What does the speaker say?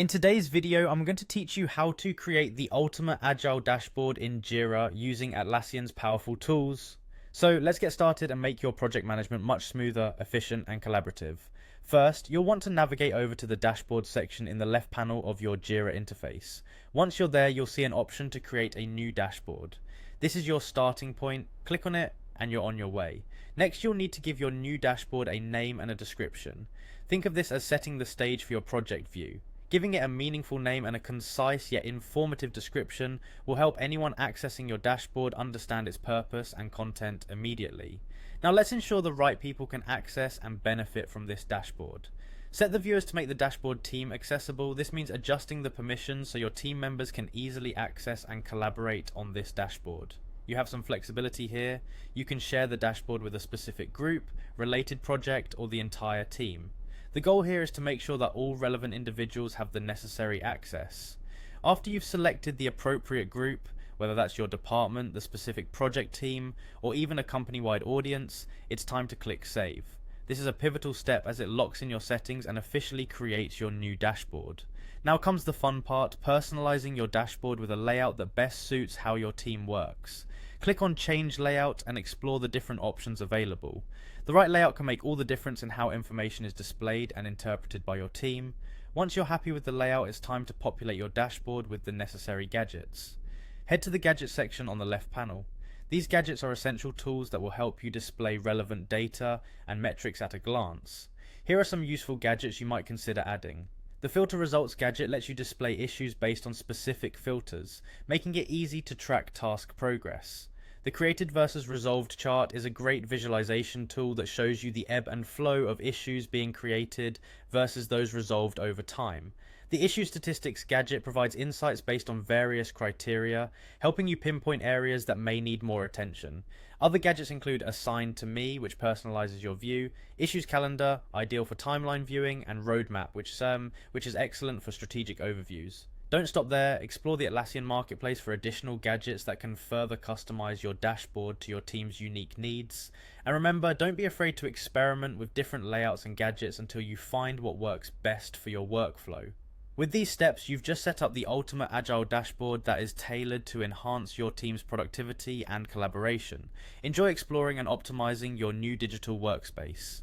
In today's video, I'm going to teach you how to create the ultimate Agile dashboard in Jira using Atlassian's powerful tools. So let's get started and make your project management much smoother, efficient, and collaborative. First, you'll want to navigate over to the dashboard section in the left panel of your Jira interface. Once you're there, you'll see an option to create a new dashboard. This is your starting point. Click on it and you're on your way. Next, you'll need to give your new dashboard a name and a description. Think of this as setting the stage for your project view. Giving it a meaningful name and a concise yet informative description will help anyone accessing your dashboard understand its purpose and content immediately. Now let's ensure the right people can access and benefit from this dashboard. Set the viewers to make the dashboard team accessible. This means adjusting the permissions so your team members can easily access and collaborate on this dashboard. You have some flexibility here. You can share the dashboard with a specific group, related project, or the entire team. The goal here is to make sure that all relevant individuals have the necessary access. After you've selected the appropriate group, whether that's your department, the specific project team, or even a company-wide audience, it's time to click Save. This is a pivotal step as it locks in your settings and officially creates your new dashboard. Now comes the fun part, personalizing your dashboard with a layout that best suits how your team works. Click on Change Layout and explore the different options available. The right layout can make all the difference in how information is displayed and interpreted by your team. Once you're happy with the layout, it's time to populate your dashboard with the necessary gadgets. Head to the Gadget section on the left panel. These gadgets are essential tools that will help you display relevant data and metrics at a glance. Here are some useful gadgets you might consider adding. The Filter Results gadget lets you display issues based on specific filters, making it easy to track task progress. The Created versus Resolved chart is a great visualization tool that shows you the ebb and flow of issues being created versus those resolved over time. The Issue Statistics gadget provides insights based on various criteria, helping you pinpoint areas that may need more attention. Other gadgets include Assign to Me, which personalizes your view, Issues Calendar, ideal for timeline viewing, and Roadmap, which is excellent for strategic overviews. Don't stop there, explore the Atlassian marketplace for additional gadgets that can further customize your dashboard to your team's unique needs. And remember, don't be afraid to experiment with different layouts and gadgets until you find what works best for your workflow. With these steps, you've just set up the ultimate Agile dashboard that is tailored to enhance your team's productivity and collaboration. Enjoy exploring and optimizing your new digital workspace.